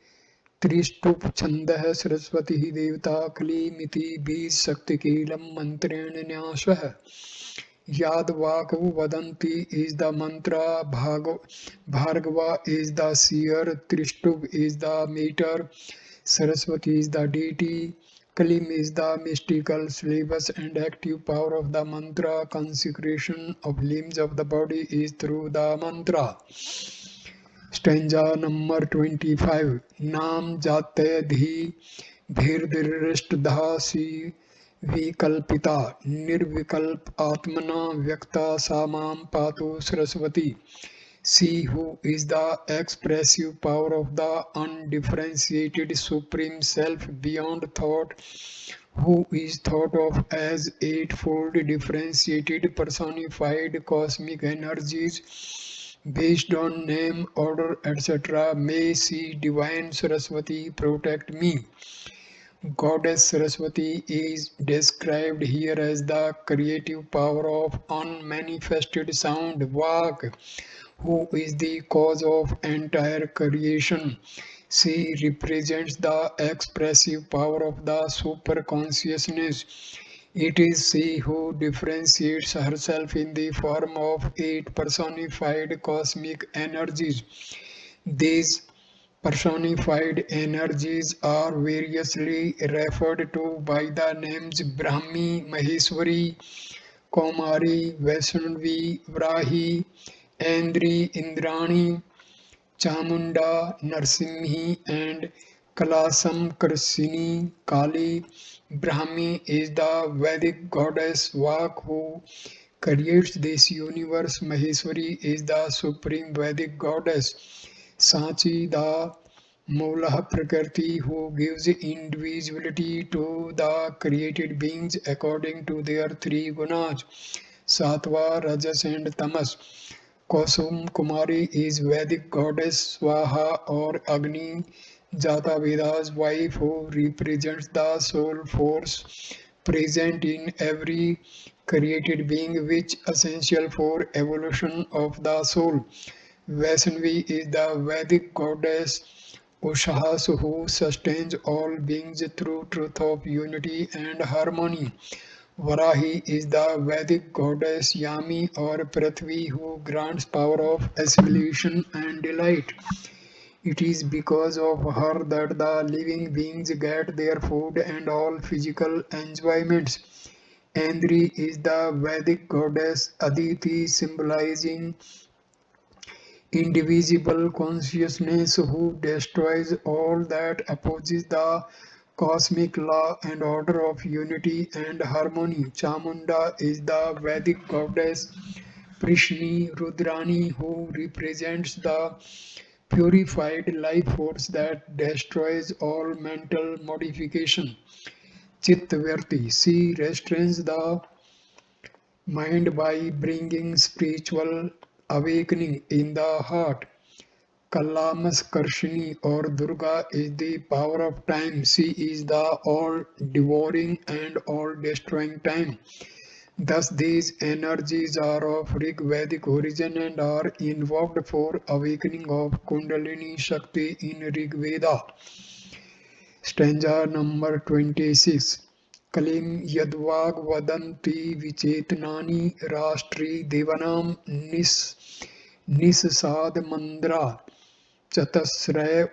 Trishtup छंदः Saraswati देवता कलीमिति बीज शक्ति कीलम मंत्रेण न्यासः यादवाक वदंती is the mantra, bhargava is the seer, Trishtup is the meter, Saraswati is the deity, Kalim is the mystical syllabus and active power of the mantra. Consecration of limbs of the body is through the mantra. Stanza number 25. Nam jate dhi bhirdrishtdhasi vikalpita nirvikalp atmana vyakta samam patu saraswati. She who is the expressive power of the undifferentiated supreme self beyond thought, who is thought of as eightfold differentiated personified cosmic energies based on name, order, etc. May she divine Saraswati protect me. Goddess Saraswati is described here as the creative power of unmanifested sound, Vak, who is the cause of entire creation. She represents the expressive power of the super consciousness. It is she who differentiates herself in the form of eight personified cosmic energies. These Personified energies are variously referred to by the names Brahmi, Maheshwari, Kaumari, Vaishnavi, Vrahi, Andri, Indrani, Chamunda, Narsimhi, and Kalasam Karsini. Kali. Brahmi is the Vedic goddess Vak who creates this universe. Maheshwari is the supreme Vedic goddess Sachi, the Mula Prakriti, who gives individuality to the created beings according to their three gunas, Sattva, Rajas, and Tamas. Kosum Kumari is Vedic goddess Swaha or Agni, Jata Veda's wife, who represents the soul force present in every created being, which essential for evolution of the soul. Vaishnavi is the Vedic goddess Ushas who sustains all beings through truth of unity and harmony. Varahi is the Vedic goddess Yami or Prithvi who grants power of assimilation and delight. It is because of her that the living beings get their food and all physical enjoyments. Andri is the Vedic goddess Aditi, symbolizing indivisible consciousness who destroys all that opposes the cosmic law and order of unity and harmony. Chamunda is the Vedic goddess Prishni Rudrani who represents the purified life force that destroys all mental modification. Chittavirti, she restrains the mind by bringing spiritual awakening in the heart. Kalamaskarshini or Durga is the power of time. She is the all devouring and all destroying time. Thus, these energies are of Rig Vedic origin and are invoked for awakening of Kundalini Shakti in Rig Veda. Stanza number 26. Kalim Yadvag Vadanti Vichetnani Rastri Devanam Nisasad Mandra Chatasraya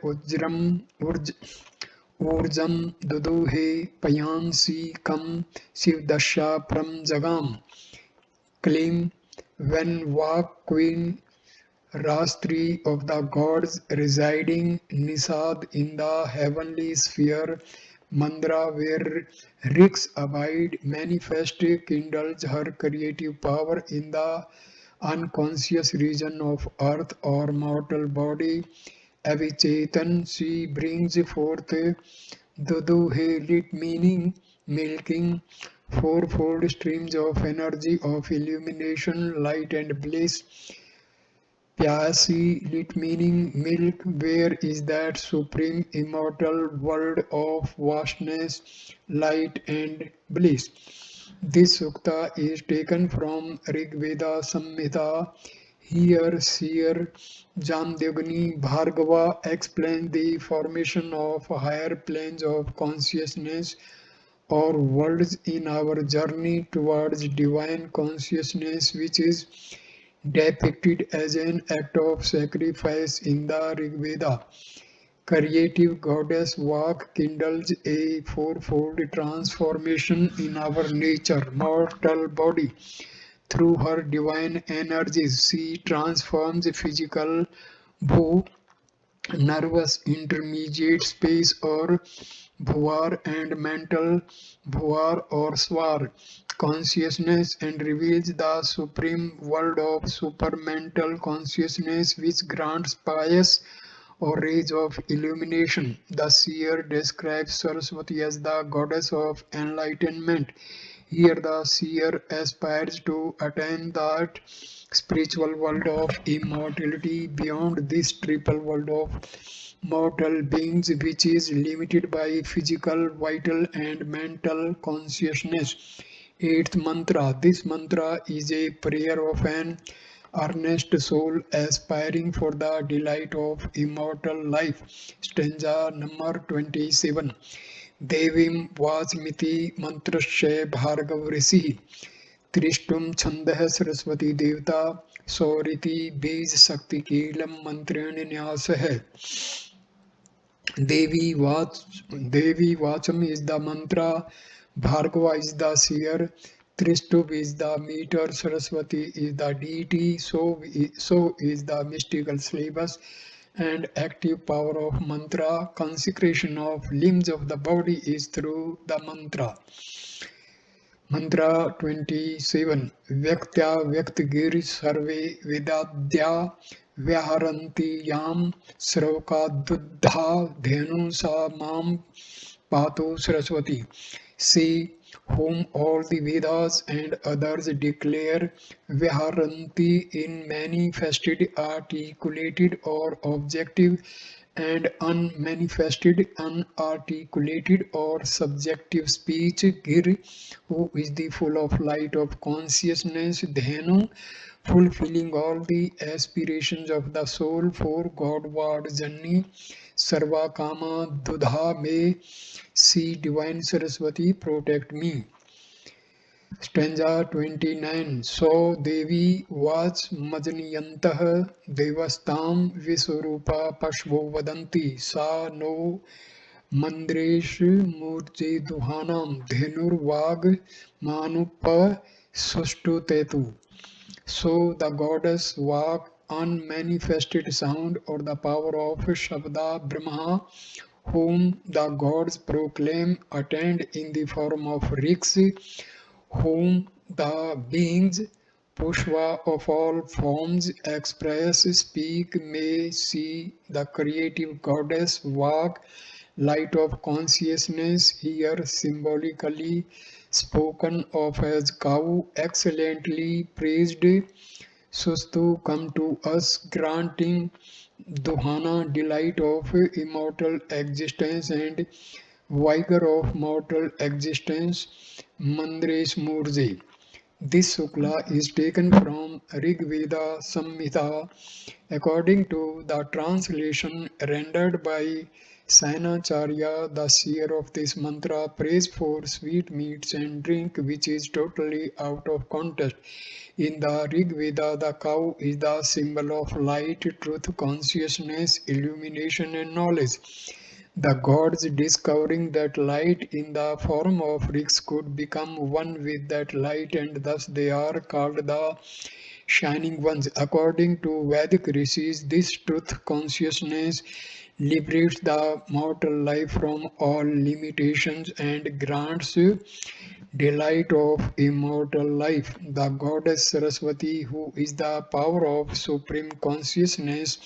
Urjam Duduhe Payansi Kam Sivdasha Pram Jagam. Claim when Vak Queen Rastri of the gods residing Nisad in the heavenly sphere, Mandra where Riks abide, manifest kindles her creative power in the unconscious region of earth or mortal body. Avichetan, she brings forth Duduhe lit meaning milking fourfold streams of energy of illumination, light and bliss. Pyasi lit meaning milk, where is that supreme immortal world of vastness, light and bliss. This sukta is taken from Rig Veda Samhita. Here, Seer Jamdagni Bhargava explains the formation of higher planes of consciousness or worlds in our journey towards divine consciousness, which is depicted as an act of sacrifice in the Rig Veda. Creative goddess Vak kindles a fourfold transformation in our nature, mortal body. Through her divine energies, she transforms physical bhu, nervous intermediate space or bhuvar, and mental bhuvar or swar consciousness, and reveals the supreme world of supermental consciousness, which grants pious or rays of illumination. The seer describes Sarasvati as the goddess of enlightenment. Here the seer aspires to attain that spiritual world of immortality beyond this triple world of mortal beings, which is limited by physical, vital and mental consciousness. Eighth mantra. This mantra is a prayer of an earnest soul aspiring for the delight of immortal life. Stanza number 27. Devim Vajmiti Mantrasya Bhargav Rishi Trishtum Chandah Saraswati Devta Sauriti Bij Sakti Kelam Mantran Nyas hai. Devi Vacham is the mantra, Bhargava is the seer, Tristubh is the meter, Saraswati is the deity, so is the mystical syllabus and active power of mantra. Consecration of limbs of the body is through the mantra. Mantra 27. Vyaktya Vyaktgir Sarve Vedadya Vyaharanti Yam Sravka Duddha Dhenu Sa Mam Pato Saraswati. Say, whom all the Vedas and others declare Vyaharanti in manifested, articulated, or objective and unmanifested, unarticulated, or subjective speech. Gir, who is the full of light of consciousness. Dhenu, fulfilling all the aspirations of the soul for Godward journey. Sarva Kama Dudha, may see Divine Saraswati protect me. Stanza 29. So Devi was Majniyantah Devastam Viswarupa Pashvo Vadanti Sa no Mandresh Murje Duhanam Dhenurvag Manupa Sustu Tetu. So the goddess Vak, unmanifested sound or the power of Shabda Brahma, whom the gods proclaim, attend in the form of riks, whom the beings Pushva of all forms express, speak, may see the creative goddess Vak, light of consciousness, here symbolically spoken of as cow, excellently praised. Sustu, come to us, granting Duhana, delight of immortal existence and vigor of mortal existence. Mandresh Murje. This sukla is taken from Rig Veda Samhita according to the translation rendered by Sainacharya, the seer of this mantra, prays for sweet meats and drink, which is totally out of context. In the Rig Veda, the cow is the symbol of light, truth, consciousness, illumination, and knowledge. The gods, discovering that light in the form of rigs, could become one with that light, and thus they are called the shining ones. According to Vedic rishis, this truth consciousness liberates the mortal life from all limitations and grants delight of immortal life. The goddess Saraswati, who is the power of supreme consciousness,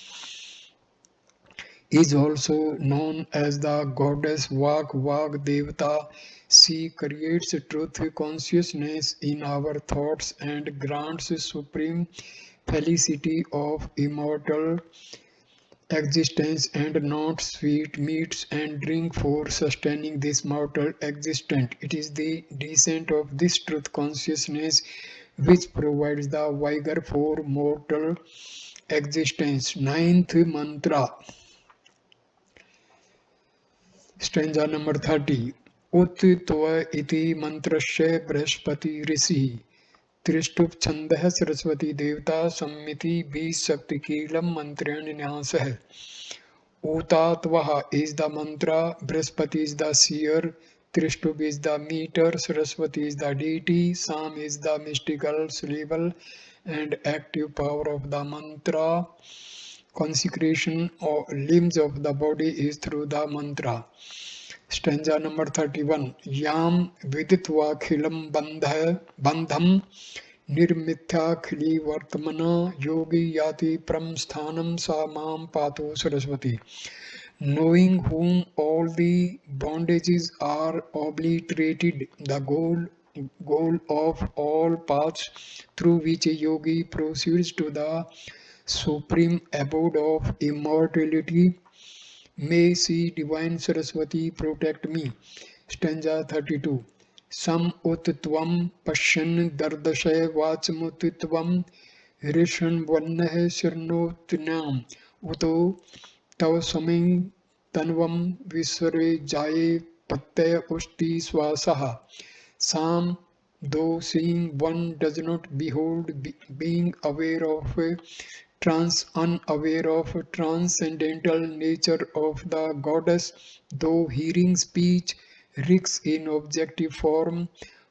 is also known as the goddess Vag Devata. She creates truth consciousness in our thoughts and grants supreme felicity of immortal existence and not sweet meats and drink for sustaining this mortal existence. It is the descent of this truth consciousness which provides the vigor for mortal existence. Ninth mantra. Stanza number 30. Ut tva iti mantrasya brihaspati rishi. Tristubh Chandah Saraswati Devta Sammiti Bi Shakti Kilam Mantran Nyasah. Utatvaha is the mantra, Brihaspati is the seer, Tristubh is the meter, Saraswati is the deity, Sam is the mystical syllable and active power of the mantra. Consecration of limbs of the body is through the mantra. Stanza number 31. Yam viditva khilam bandham nirmithya khili vartamana yogi yati pram sthanam sa mam pato Saraswati. Knowing whom all the bondages are obliterated, the goal of all paths through which a yogi proceeds to the supreme abode of immortality, may see Divine Saraswati protect me. Stanza 32. Sam utitvam pashyan dardashay vachmutitvam rishan vannah shirnotinam uto tav saming tanvam visware jaye pattaya usti swasaha. Sam, though seeing one does not behold, being aware of unaware of transcendental nature of the goddess, though hearing speech rigs in objective form,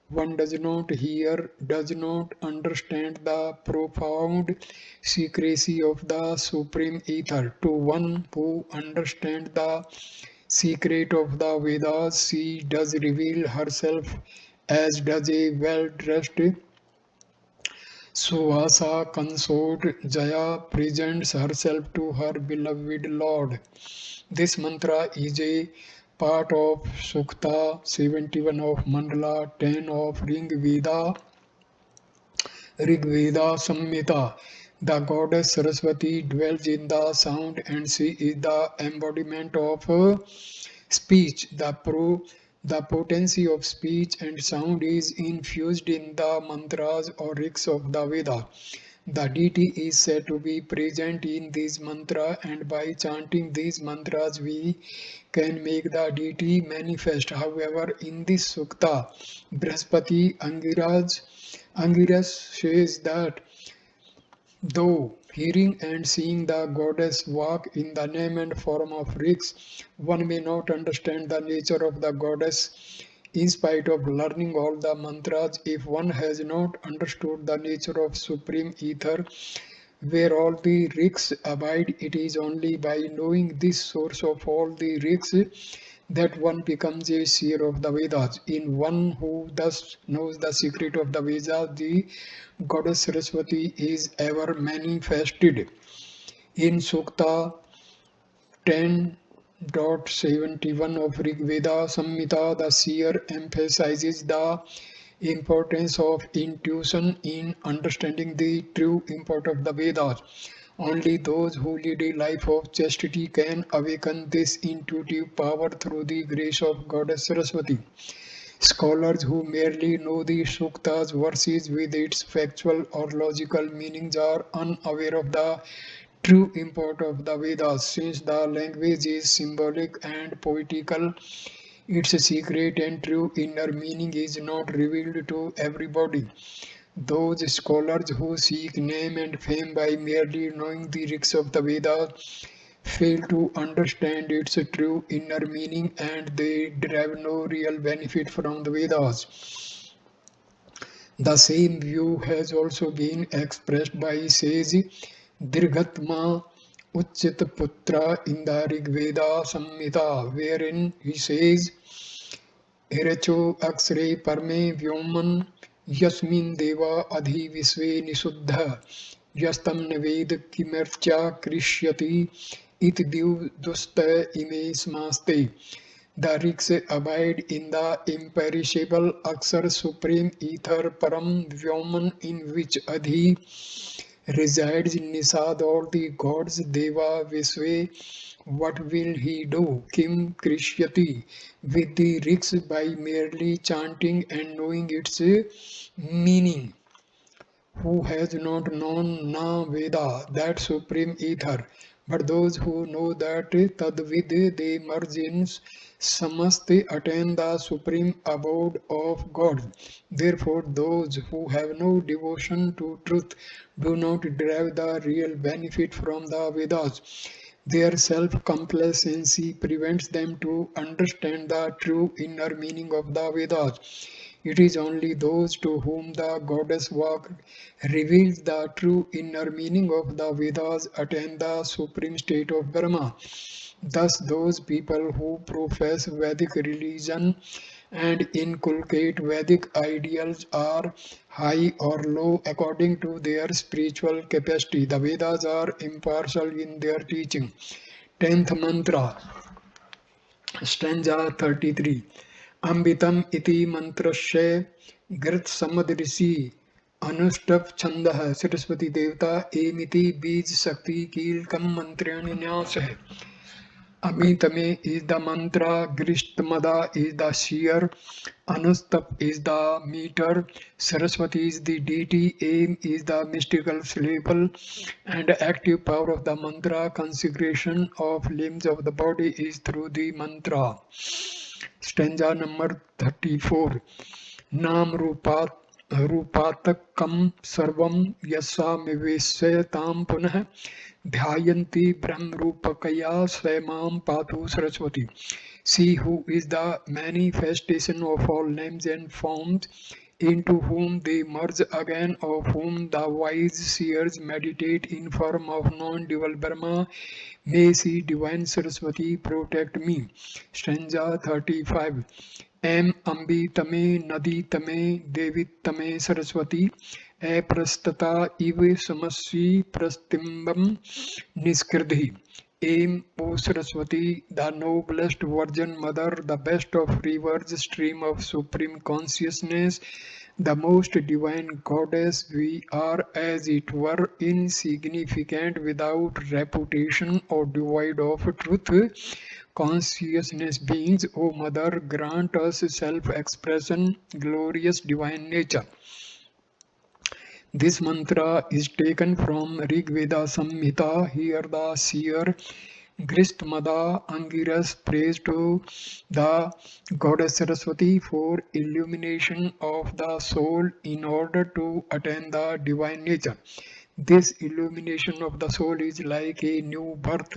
one does not hear, does not understand the profound secrecy of the supreme ether. To one who understands the secret of the Vedas, she does reveal herself as does a well-dressed Suvasa consort Jaya presents herself to her beloved Lord. This mantra is a part of Sukta 71 of Mandala 10 of Rig Veda Samhita. The goddess Sarasvati dwells in the sound and she is the embodiment of speech. The potency of speech and sound is infused in the mantras or rigs of the Veda. The deity is said to be present in these mantras, and by chanting these mantras, we can make the deity manifest. However, in this sukta, Brihaspati Angiras says that though hearing and seeing the goddess walk in the name and form of rigs, one may not understand the nature of the goddess. In spite of learning all the mantras, if one has not understood the nature of supreme ether, where all the rigs abide, it is only by knowing this source of all the rigs that one becomes a seer of the Vedas. In one who thus knows the secret of the Vedas, the goddess Saraswati is ever manifested. In Sukta 10.71 of Rig Veda Samhita, the seer emphasizes the importance of intuition in understanding the true import of the Vedas. Only those who lead a life of chastity can awaken this intuitive power through the grace of Goddess Saraswati. Scholars who merely know the Suktas verses with its factual or logical meanings are unaware of the true import of the Vedas. Since the language is symbolic and poetical, its secret and true inner meaning is not revealed to everybody. Those scholars who seek name and fame by merely knowing the rigs of the Vedas fail to understand its true inner meaning, and they derive no real benefit from the Vedas. The same view has also been expressed by sage Dirghatma Uchchitputra in the Rig Veda Samhita, wherein he says, Hiracho Aksare Parme Vyoman Yasmin Deva Adhi Visve Nisuddha Yastam Naved Kimercha Krishyati It Div Dusta Ime Smaste. The rigs abide in the imperishable Aksar Supreme Ether Param Vyoman, in which Adhi resides Nisad, all the gods Deva Visve. What will he do? Kim Krishyati with the rigs by merely chanting and knowing its meaning. Who has not known Na Veda, that supreme ether, but those who know that Tadvid they merge in Samaste attain the supreme abode of God. Therefore, those who have no devotion to truth do not derive the real benefit from the Vedas. Their self-complacency prevents them to understand the true inner meaning of the Vedas. It is only those to whom the goddess walk reveals the true inner meaning of the Vedas attain the supreme state of Brahma. Thus, those people who profess Vedic religion and inculcate Vedic ideals are high or low according to their spiritual capacity. The Vedas are impartial in their teaching. 10th mantra, stanza 33. Ambitam iti mantrasya grit samadrisi अनुष्टभ छंद है सरस्वती देवता एमिति बीज शक्ति कीलकम मंत्रेण न्यास है. Amitame is the mantra, Grishtamada is the seer, Anustap is the meter, Saraswati is the deity, Aim is the mystical syllable, and the active power of the mantra, consecration of limbs of the body is through the mantra. Stanza number 34. Nam Rupat रूपात्मकं सर्वं यस्सामिवेश्यतां पुनः ध्यायन्ति ब्रह्मरूपकया स्वयं पातु Saraswati. She who is the manifestation of all names and forms, into whom they merge again, of whom the wise seers meditate in form of non-dual Brahma, may she divine Saraswati protect me. Stanza 35. Am Ambi Tame Nadi Tame Devi Tame Saraswati Aprastata Iv Samasvi Prastimbam Niskridhi. Aim, O Saraswati, the noblest Virgin Mother, the best of rivers, stream of supreme consciousness, the most divine goddess, we are as it were insignificant, without reputation or devoid of truth. Consciousness beings, O Mother, grant us self-expression, glorious divine nature. This mantra is taken from Rig Veda Samhita. Here the seer Gristmada Angiras prays to the goddess Saraswati for illumination of the soul in order to attain the divine nature. This illumination of the soul is like a new birth.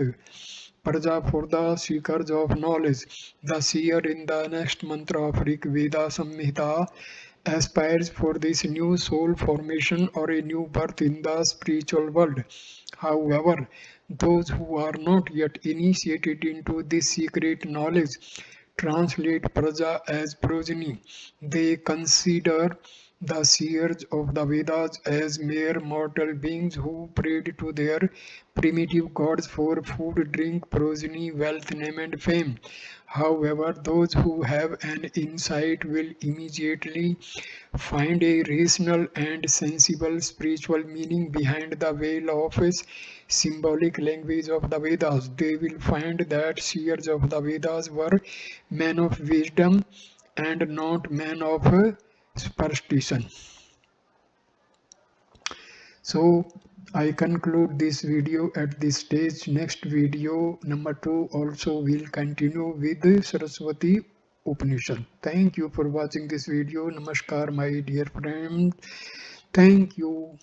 Praja for the seekers of knowledge. The seer in the next mantra of Rig Veda Samhita aspires for this new soul formation or a new birth in the spiritual world. However, those who are not yet initiated into this secret knowledge translate praja as progeny. They consider the seers of the Vedas as mere mortal beings who prayed to their primitive gods for food, drink, progeny, wealth, name, and fame. However, those who have an insight will immediately find a rational and sensible spiritual meaning behind the veil of symbolic language of the Vedas. They will find that seers of the Vedas were men of wisdom and not men of superstition. So I conclude this video at this stage. Next video number 2 also will continue with Sarasvati Upanishad. Thank you for watching this video. Namaskar my dear friend. Thank you.